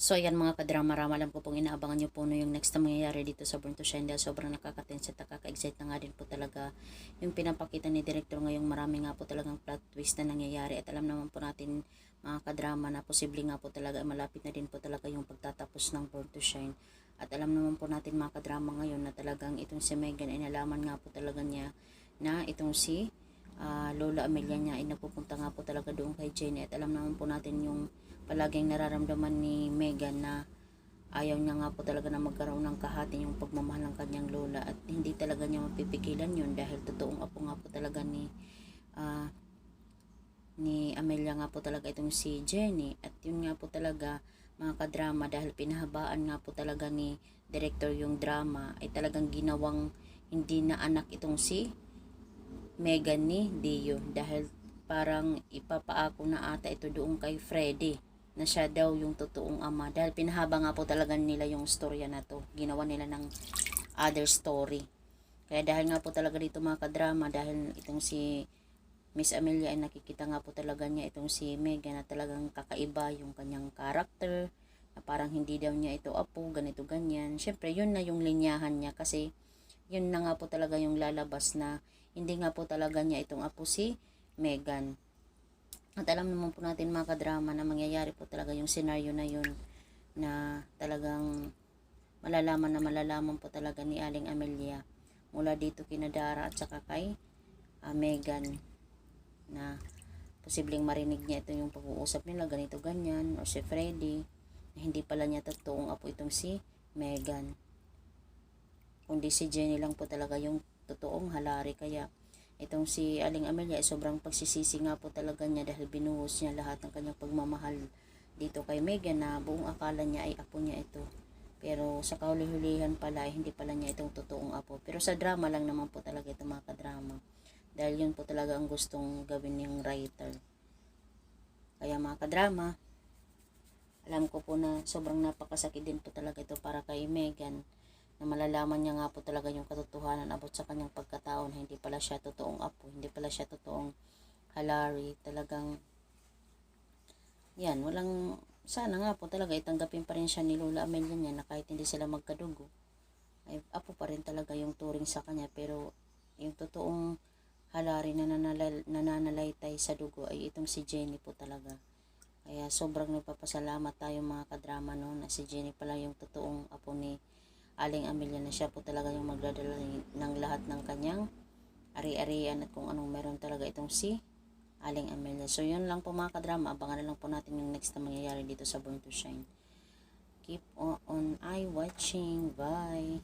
So ayan mga kadrama-rama, alam ko pong inaabangan nyo po no yung next na mangyayari dito sa Born to Shine dahil sobrang nakaka-tense at nakaka-excite na nga din po talaga yung pinapakita ni Director ngayong marami nga po talagang plot twist na nangyayari at alam naman po natin mga kadrama na posible nga po talaga malapit na din po talaga yung pagtatapos ng Born to Shine at alam naman po natin mga kadrama ngayon na talagang itong si Megan ay nalaman nga po talaga niya na itong si Lola Amelia niya ay napupunta nga po talaga doon kay Jenny at alam naman po natin yung palaging nararamdaman ni Megan na ayaw niya nga po talaga na magkaroon ng kahati yung pagmamahal ng kanyang lola at hindi talaga niya mapipigilan yun dahil totoong apo nga po talaga ni Amelia nga po talaga itong si Jenny at yun nga po talaga mga kadrama dahil pinahabaan nga po talaga ni director yung drama ay talagang ginawang hindi na anak itong si Megan ni Dio dahil parang ipapaako na ata ito doon kay Freddy na siya daw yung totoong ama dahil pinahaba nga po talaga nila yung storya na to, ginawa nila ng other story. Kaya dahil nga po talaga dito mga kadrama, dahil itong si Miss Amelia ay nakikita nga po talaga niya itong si Megan na talagang kakaiba yung kanyang character, na parang hindi daw niya ito apo, ganito ganyan. Syempre yun na yung linyahan niya kasi yun na nga po talaga yung lalabas na hindi nga po talaga niya itong apo si Megan. At alam naman po natin mga kadrama na mangyayari po talaga yung senaryo na yun na talagang malalaman po talaga ni Aling Amelia mula dito kina Dara at saka kay Megan na posibleng marinig niya ito yung pag-uusap nila ganito ganyan o si Freddy na hindi pala niya totoong apo itong si Megan kundi si Jenny lang po talaga yung totoong halari. Kaya itong si Aling Amelia ay sobrang pagsisisi nga po talaga niya dahil binuhos niya lahat ng kanyang pagmamahal dito kay Megan na buong akala niya ay apo niya ito. Pero sa kahuli-hulihan pala ay hindi pala niya itong totoong apo. Pero sa drama lang naman po talaga ito mga kadrama. Dahil yun po talaga ang gustong gawin ng writer. Kaya mga kadrama, alam ko po na sobrang napakasakit din po talaga ito para kay Megan na malalaman niya nga po talaga yung katotohanan about sa kanyang pagkatao na hindi pala siya totoong apo, hindi pala siya totoong halari. Talagang yan, walang sana nga po talaga itanggapin pa rin siya ni Lola Amelia niya na kahit hindi sila magkadugo ay apo pa rin talaga yung turing sa kanya. Pero yung totoong halari na nananalaytay sa dugo ay itong si Jenny po talaga. Kaya sobrang nagpapasalamat tayo mga kadrama no, na si Jenny pala yung totoong apo ni Aling Amelia na siya po talaga yung magdadala ng lahat ng kanyang ari-arian at kung anong meron talaga itong si Aling Amelia. So yun lang po mga kadrama, abangan na lang po natin yung next na mangyayari dito sa Born to Shine. Keep on eye watching. Bye!